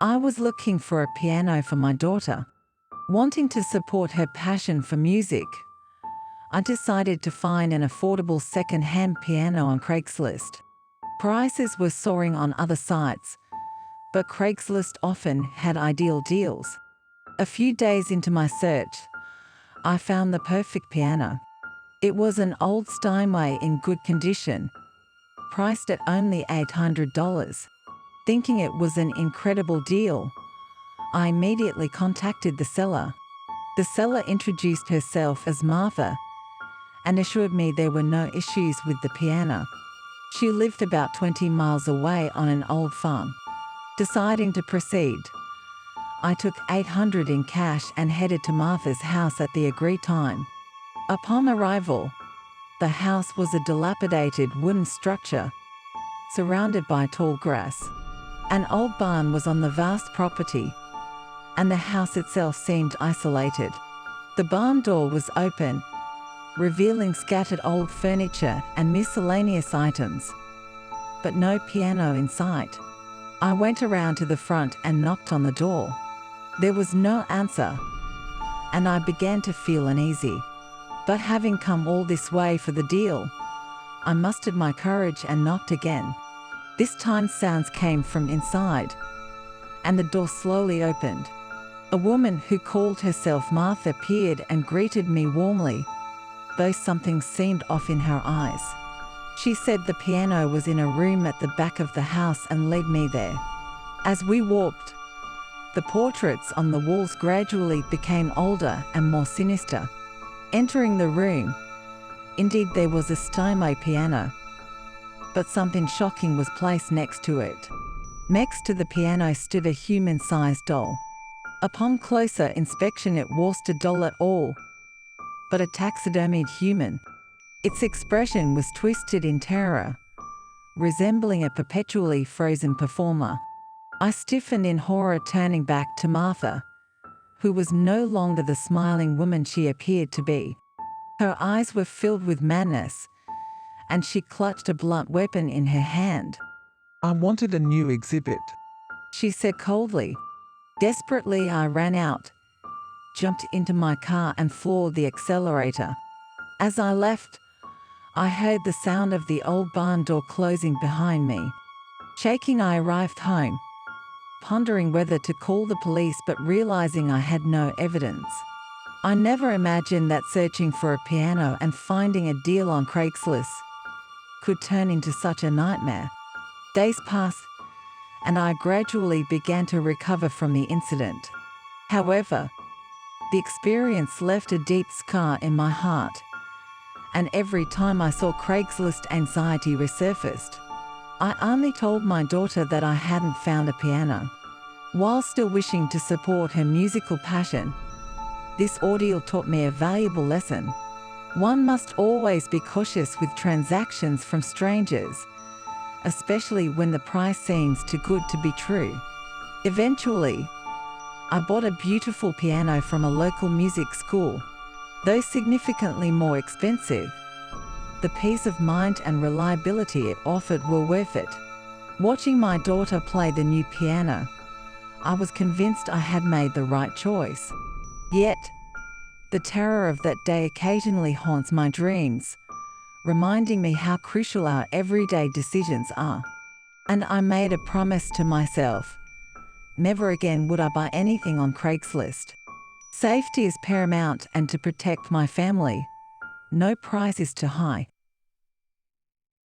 I was looking for a piano for my daughter, wanting to support her passion for music. I decided to find an affordable second-hand piano on Craigslist. Prices were soaring on other sites, but Craigslist often had ideal deals. A few days into my search, I found the perfect piano. It was an old Steinway in good condition, priced at only $800. Thinking it was an incredible deal, I immediately contacted the seller. The seller introduced herself as Martha and assured me there were no issues with the piano. She lived about 20 miles away on an old farm. Deciding to proceed, I took $800 in cash and headed to Martha's house at the agreed time. Upon arrival, the house was a dilapidated wooden structure surrounded by tall grass. An old barn was on the vast property, and the house itself seemed isolated. The barn door was open, revealing scattered old furniture and miscellaneous items, but no piano in sight. I went around to the front and knocked on the door. There was no answer, and I began to feel uneasy. But having come all this way for the deal, I mustered my courage and knocked again. This time sounds came from inside, and the door slowly opened. A woman who called herself Martha appeared and greeted me warmly, though something seemed off in her eyes. She said the piano was in a room at the back of the house and led me there. As we walked, the portraits on the walls gradually became older and more sinister. Entering the room, indeed there was a Steinway piano, but something shocking was placed next to it. Next to the piano stood a human-sized doll. Upon closer inspection, it wasn't a doll at all, but a taxidermied human. Its expression was twisted in terror, resembling a perpetually frozen performer. I stiffened in horror, turning back to Martha, who was no longer the smiling woman she appeared to be. Her eyes were filled with madness, and she clutched a blunt weapon in her hand. "I wanted a new exhibit," she said coldly. Desperately, I ran out, jumped into my car and floored the accelerator. As I left, I heard the sound of the old barn door closing behind me. Shaking, I arrived home, pondering whether to call the police but realizing I had no evidence. I never imagined that searching for a piano and finding a deal on Craigslist could turn into such a nightmare. Days passed, and I gradually began to recover from the incident. However, the experience left a deep scar in my heart, and every time I saw Craigslist, anxiety resurfaced. I only told my daughter that I hadn't found a piano. While still wishing to support her musical passion, this ordeal taught me a valuable lesson. One must always be cautious with transactions from strangers, especially when the price seems too good to be true. Eventually, I bought a beautiful piano from a local music school. Though significantly more expensive, the peace of mind and reliability it offered were worth it. Watching my daughter play the new piano, I was convinced I had made the right choice. Yet, the terror of that day occasionally haunts my dreams, reminding me how crucial our everyday decisions are. And I made a promise to myself: never again would I buy anything on Craigslist. Safety is paramount, and to protect my family, no price is too high.